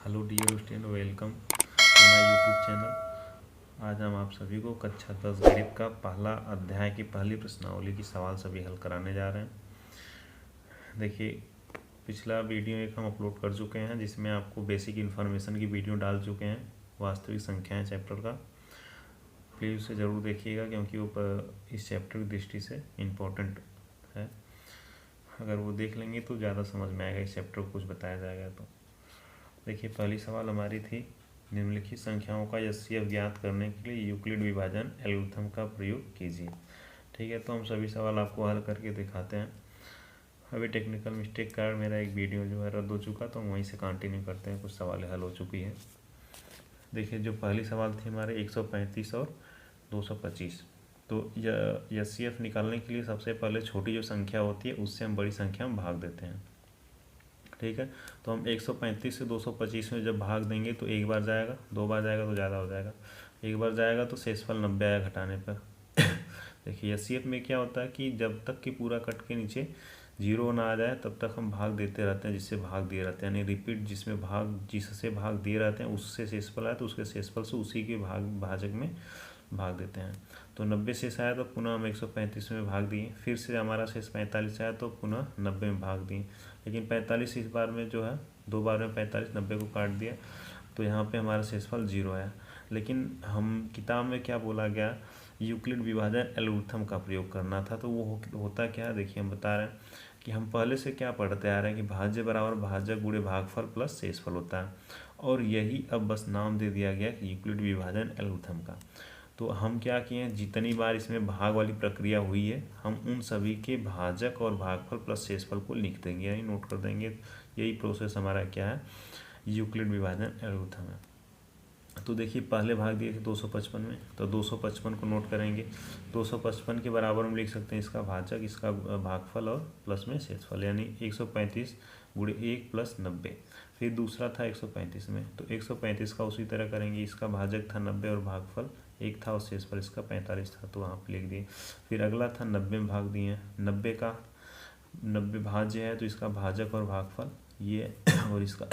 Hello dear student, welcome to my YouTube channel. आज हम आप सभी को कक्षा 10 गणित का पहला अध्याय की पहली प्रश्नावली की सवाल सभी हल कराने जा रहे हैं। देखिए, पिछला वीडियो एक हम अपलोड कर चुके हैं जिसमें आपको बेसिक इन्फॉर्मेशन की वीडियो डाल चुके हैं, वास्तविक संख्याएं चैप्टर का। प्लीज़ उसे ज़रूर देखिएगा क्योंकि वो इस चैप्टर की दृष्टि से इम्पोर्टेंट है। अगर वो देख लेंगे तो ज़्यादा समझ में आएगा, इस चैप्टर को कुछ बताया जाएगा। तो देखिए, पहली सवाल हमारी थी, निम्नलिखित संख्याओं का एचसीएफ ज्ञात करने के लिए यूक्लिड विभाजन एल्गोरिथम का प्रयोग कीजिए। ठीक है, तो हम सभी सवाल आपको हल करके दिखाते हैं। अभी टेक्निकल मिस्टेक के कारण मेरा एक वीडियो जो है रद्द हो चुका, तो हम वहीं से कंटिन्यू करते हैं। कुछ सवाल हल हो चुकी है। देखिए, जो पहली सवाल थी हमारे 135 और 225। तो एचसीएफ निकालने के लिए सबसे पहले छोटी जो संख्या होती है उससे हम बड़ी संख्या में भाग देते हैं। ठीक है, तो हम 135 से 225 में जब भाग देंगे तो एक बार जाएगा, दो बार जाएगा तो ज़्यादा हो जाएगा, एक बार जाएगा तो शेषफल 90 आएगा घटाने पर। देखिए, एचसीएफ में क्या होता है कि जब तक कि पूरा कट के नीचे जीरो ना आ जाए तब तक हम भाग देते रहते हैं, जिससे भाग दिए रहते हैं, यानी रिपीट जिससे भाग दिए रहते हैं उससे शेषफल आए तो उसके शेषफल से उसी के भाजक में भाग देते हैं। तो 90 शेष आया तो पुनः हम 135 में भाग दिए, फिर से हमारा शेष 45 आया तो पुनः 90 में भाग दिए, लेकिन 45 इस बार में जो है दो बार में 45 90 को काट दिया तो यहाँ पे हमारा शेषफल 0 आया। लेकिन हम किताब में क्या बोला गया, यूक्लिड विभाजन एल्गोरिथम का प्रयोग करना था। तो वो होता क्या है, देखिए हम बता रहे हैं कि हम पहले से क्या पढ़ते आ रहे हैं कि भाज्य बराबर भाजक गुणे भागफल प्लस शेषफल होता है, और यही अब बस नाम दे दिया गया कि यूक्लिड विभाजन एल्गोरिथम का। तो हम क्या किए हैं, जितनी बार इसमें भाग वाली प्रक्रिया हुई है हम उन सभी के भाजक और भागफल प्लस शेषफल को लिख देंगे, यानी नोट कर देंगे। यही प्रोसेस हमारा क्या है, यूक्लिड विभाजन एल्गोरिथम है। तो देखिए, पहले भाग दिए थे 255 में, तो 255 को नोट करेंगे। 255 के बराबर हम लिख सकते हैं इसका भाजक, इसका भागफल और प्लस में शेषफल, यानी 135 गुणे 1 प्लस 90। फिर दूसरा था 135 में, तो 135 का उसी तरह करेंगे, इसका भाजक था 90 और भागफल 1 था और शेषफल इसका 45 था, तो वहाँ पर लिख दिए। फिर अगला था 90 में भाग दिए, 90 भाज्य है तो इसका भाजक और भागफल ये और इसका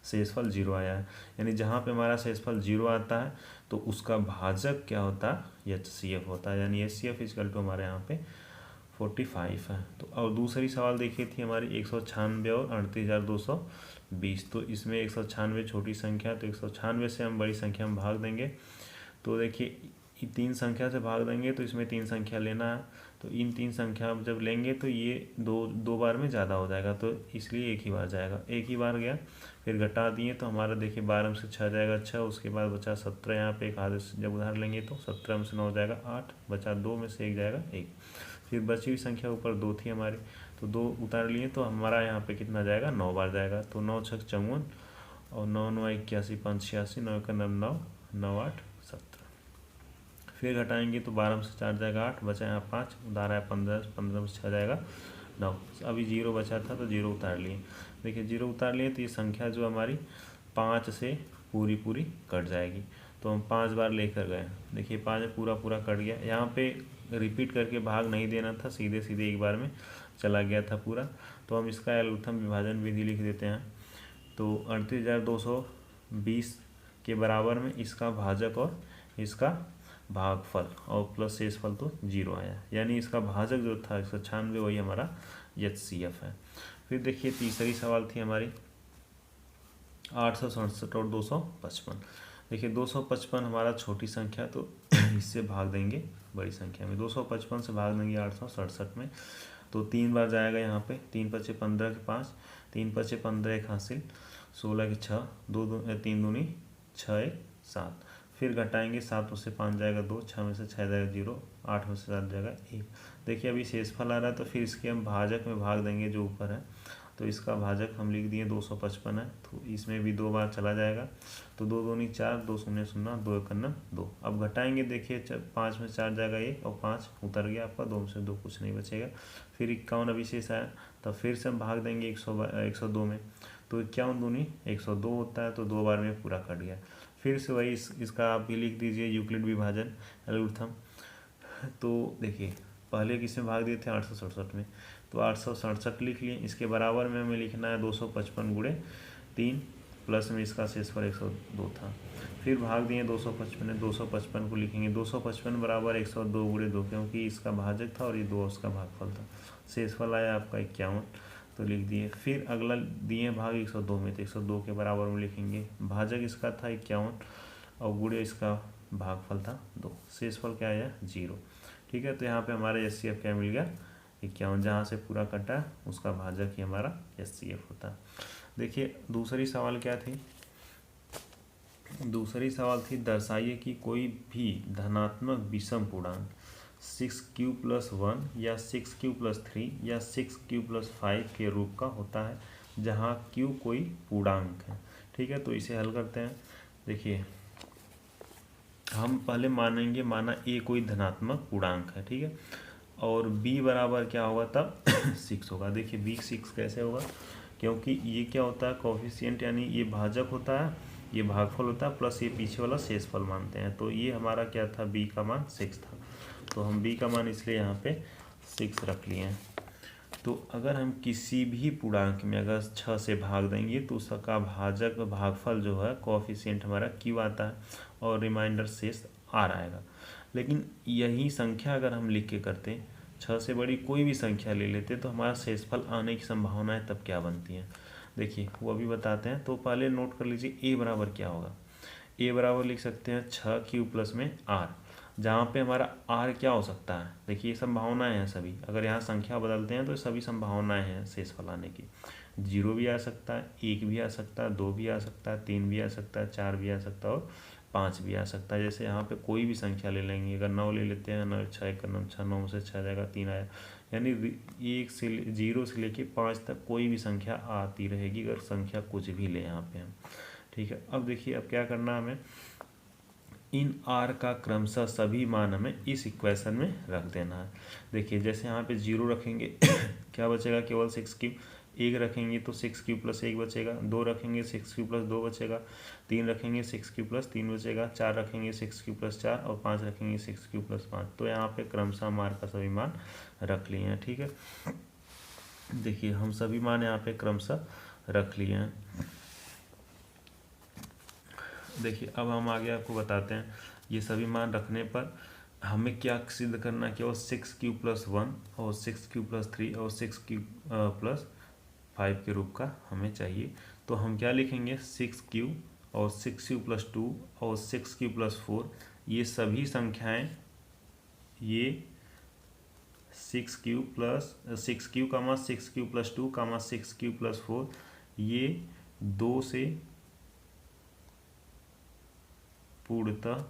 शेषफल 0 आया है, यानी जहाँ पे हमारा शेषफल 0 आता है तो उसका भाजक क्या होता है, एचसीएफ होता है, यानी एचसीएफ इक्वल टू हमारे यहाँ पे 45 है। तो और दूसरी सवाल देखी थी हमारी 196 और 38,220। तो इसमें 196 छोटी संख्या, तो 196 से हम बड़ी संख्या में भाग देंगे। तो देखिए, 3 संख्या से भाग देंगे तो इसमें 3 संख्या लेना है, तो इन 3 संख्या जब लेंगे तो ये दो बार में ज़्यादा हो जाएगा, तो इसलिए एक ही बार जाएगा, एक ही बार गया। फिर घटा दिए तो हमारा देखिए 12 में से 6 जाएगा 6, उसके बाद बचा 17। यहाँ पे एक आधे से जब उधार लेंगे तो 17 में से 9 जाएगा 8, बचा 2 में से 1 जाएगा 1। फिर बची हुई संख्या ऊपर 2 थी हमारी, तो 2 उतार लिए तो हमारा यहाँ पे कितना जाएगा, 9 बार जाएगा। तो 9 छक 54 और 9 9 81 5 86, 9 का 9 9 9 8 17। फिर घटाएंगे तो 12 में से 4 जाएगा 8, बचा यहाँ 5, उधार आया 15, 15 में से 6 जाएगा 9। अभी 0 बचा था तो 0 उतार लिए। देखिए 0 उतार लिए तो ये संख्या जो हमारी 5 से पूरी कट जाएगी, तो हम 5 बार लेकर गए। देखिए 5 पूरा कट गया, यहाँ पे रिपीट करके भाग नहीं देना था, सीधे सीधे एक बार में चला गया था पूरा। तो हम इसका एल्गोरिथम विभाजन विधि लिख देते हैं। तो 38,220 के बराबर में इसका भाजक और इसका भागफल और प्लस शेषफल तो 0 आया, यानी इसका भाजक जो था 196 वही हमारा एचसीएफ है। फिर देखिए, तीसरी सवाल थी हमारी 867 और 255। देखिए 255 हमारा छोटी संख्या, तो इससे भाग देंगे बड़ी संख्या में। 255 से भाग देंगे 867 में, तो 3 बार जाएगा यहाँ पे, 3 पचे 15 के 5, 3 पचे 15 एक हासिल, 16 के 6, 3 दूनी 6 1 7। फिर घटाएंगे, 7 में से 5 जाएगा 2, 6 में से 6 जाएगा 0, 8 में से 7 जाएगा 1। देखिए अभी शेषफल आ रहा है तो फिर इसके हम भाजक में भाग देंगे जो ऊपर है, तो इसका भाजक हम लिख दिए 255 है, तो इसमें भी 2 बार चला जाएगा। तो 2 दूनी 4, 2 शून्य 0, 2 एक 2। अब घटाएंगे, देखिए 5 में 4 जाएगा 1 और 5 उतर गया आपका, 2 में से 2 कुछ नहीं बचेगा। फिर 51 अभी शेष आया, तब फिर से हम भाग देंगे 102 में, तो 51 दूनी 102 होता है, तो 2 बार में पूरा कट गया। फिर से वही इसका आप भी लिख दीजिए यूक्लिड विभाजन एल्गोरिथम। तो देखिए पहले किसमें भाग दिए थे, 867 में, तो 867 लिख लिए। इसके बराबर में हमें लिखना है 255 गुणे 3 प्लस में इसका शेषफल 102 था। फिर भाग दिए 255 है, 255 को लिखेंगे 255 बराबर 102 गुणे 2, क्योंकि इसका भाजक था और ये 2 उसका भागफल था। शेषफल आया आपका 51, तो लिख दिए। फिर अगला दिए भाग 102 में, तो 102 के बराबर में लिखेंगे, भाजक इसका था 51 और गुणे इसका भागफल था 2, शेषफल क्या आया 0। ठीक है, तो यहाँ पे हमारा HCF क्या मिल गया 51, जहाँ से पूरा कटा उसका भाजक ही हमारा HCF होता है। देखिए दूसरी सवाल क्या थी, दूसरी सवाल थी दर्शाइए कि कोई भी धनात्मक विषम पूर्णांक 6q + 1 या 6q + 3 या 6q + 5 के रूप का होता है, जहाँ q कोई पूर्णांक है। ठीक है, तो इसे हल करते हैं। देखिए हम पहले मानेंगे, माना a कोई धनात्मक पूर्णांक है, ठीक है, और b बराबर क्या होगा तब 6 होगा। देखिए b 6 कैसे होगा, क्योंकि ये क्या होता है कोफिशिएंट, यानी ये भाजक होता है, ये भागफल होता है, प्लस ये पीछे वाला शेषफल मानते हैं। तो ये हमारा क्या था, b का मान 6 था, तो हम b का मान इसलिए यहाँ पे 6 रख लिए हैं। तो अगर हम किसी भी पूर्णांक में अगर 6 से भाग देंगे तो उसका भाजक भागफल जो है कोफिशिएंट हमारा q आता है और रिमाइंडर शेष r आएगा। लेकिन यही संख्या अगर हम लिख के करते, 6 से बड़ी कोई भी संख्या ले लेते, तो हमारा शेषफल आने की संभावनाएं तब क्या बनती हैं, देखिए वो अभी बताते हैं। तो पहले नोट कर लीजिए a बराबर क्या होगा, a बराबर लिख सकते हैं 6q प्लस में r, जहाँ पे हमारा r क्या हो सकता है, देखिए संभावनाएं हैं सभी, अगर यहाँ संख्या बदलते हैं तो सभी संभावनाएं हैं शेषफल आने की। 0 भी आ सकता है, 1 भी आ सकता है, 2 भी आ सकता है, 3 भी आ सकता है, 4 भी आ सकता है और 5 भी आ सकता है। जैसे यहाँ पे कोई भी संख्या ले लेंगे, अगर 9 ले लेते हैं, 9 6 1 9 6, 9 से 6 जाएगा 3 आया, यानी 1 से 0 से लेके 5 तक कोई भी संख्या आती रहेगी, अगर संख्या कुछ भी ले यहाँ पे हम। ठीक है, अब देखिए अब क्या करना है हमें, इन r का क्रमशः सभी मान हमें इस इक्वेशन में रख देना है। देखिए जैसे यहाँ पे 0 रखेंगे क्या बचेगा, केवल 6q, 1 रखेंगे तो 6q + 1 बचेगा, 2 रखेंगे 6q + 2 बचेगा, 3 रखेंगे 6q + 3 बचेगा, 4 रखेंगे 6q + 4 और 5 रखेंगे 6q + 5। तो यहाँ पे क्रमशः हम r का सभी मान रख लिए हैं। ठीक है, देखिए हम सभी मान यहाँ पे क्रमशः रख लिए हैं। देखिए अब हम आगे आपको बताते हैं, ये सभी मान रखने पर हमें क्या सिद्ध करना है, केवल 6q + 1 और 6q + 3 और 6q + 5 के रूप का हमें चाहिए। तो हम क्या लिखेंगे, 6q और 6q + 2 और 6q + 4, ये सभी संख्याएं, ये 6q + 6q, 6q + 2, 6q + 4, ये 2 से पूर्णतः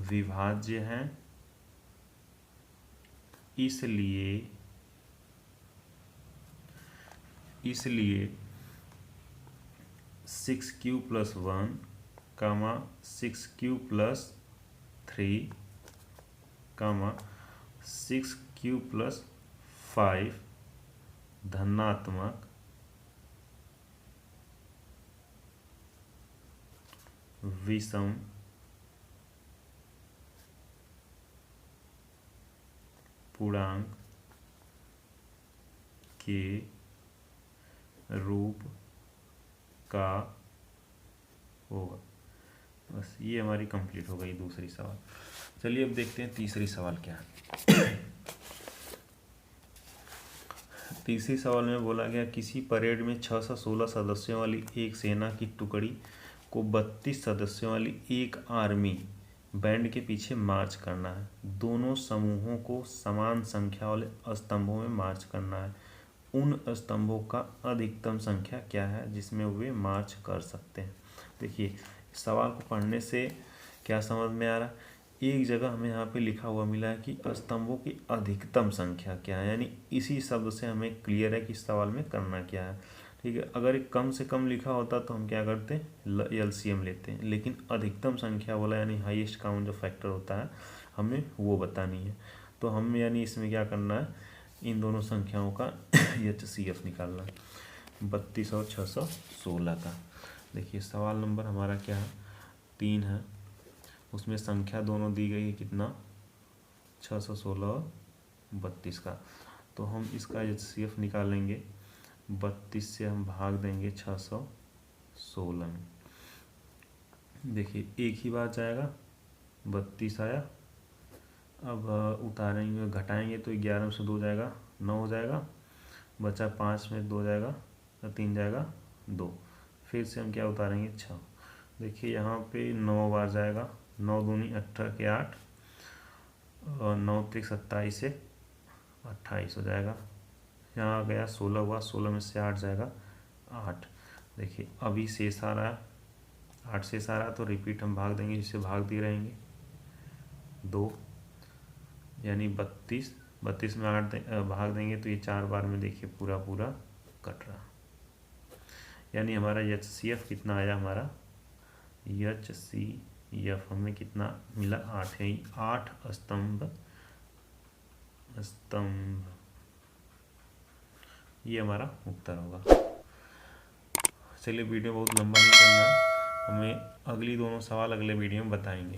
विभाज्य हैं, इसलिए 6q + 1, 6q + 3, 6q + 5 धनात्मक विषम पूर्णांक के रूप का होगा। बस ये हमारी कंप्लीट हो गई दूसरी सवाल। चलिए अब देखते हैं तीसरी सवाल क्या है। तीसरी सवाल में बोला गया किसी परेड में 6 से 16 सदस्यों वाली एक सेना की टुकड़ी को 32 सदस्यों वाली एक आर्मी बैंड के पीछे मार्च करना है। दोनों समूहों को समान संख्या वाले स्तंभों में मार्च करना है। उन स्तंभों का अधिकतम संख्या क्या है जिसमें वे मार्च कर सकते हैं। देखिए सवाल को पढ़ने से क्या समझ में आ रहा है, एक जगह हमें यहाँ पे लिखा हुआ मिला है कि स्तंभों की अधिकतम संख्या क्या है, यानी इसी शब्द से हमें क्लियर है कि इस सवाल में करना क्या है। ठीक है, अगर एक कम से कम लिखा होता तो हम क्या करते हैं, LCM लेते हैं, लेकिन अधिकतम संख्या वाला यानी हाईएस्ट काउंट जो फैक्टर होता है हमें वो बतानी है। तो हम यानी इसमें क्या करना है, इन दोनों संख्याओं का HCF निकालना, 32 और 616 का। देखिए सवाल नंबर हमारा क्या है, 3 है, उसमें संख्या दोनों दी गई है कितना, 616 और 32 का। तो हम इसका HCF निकालेंगे। 32 से हम भाग देंगे 616 में। देखिए एक ही बार जाएगा, 32 आया। अब उतारेंगे, घटाएंगे तो 11 में से 2 जाएगा, 9 हो जाएगा। बचा 5 में 2 जाएगा, 3 जाएगा 2। फिर से हम क्या उतारेंगे, 6। देखिए यहाँ पे 9 बार जाएगा, 9 दूनी 18 के 8, और 9 त्रिक 27 से 28 हो जाएगा। यहाँ आ गया 16 हुआ, 16 में से 8 जाएगा 8। देखिए अभी शेष आ रहा है, 8 शेष आ रहा है, तो रिपीट हम भाग देंगे, जिससे भाग दिए रहेंगे 2, यानी 32। 32 में 8 भाग देंगे तो ये 4 बार में देखिए पूरा पूरा कट रहा। यानी हमारा HCF कितना आया, हमारा HCF हमें कितना मिला, 8। यही 8 स्तंभ ये हमारा उत्तर होगा। चलिए वीडियो बहुत लंबा नहीं करना है, हमें अगली दोनों सवाल अगले वीडियो में बताएंगे।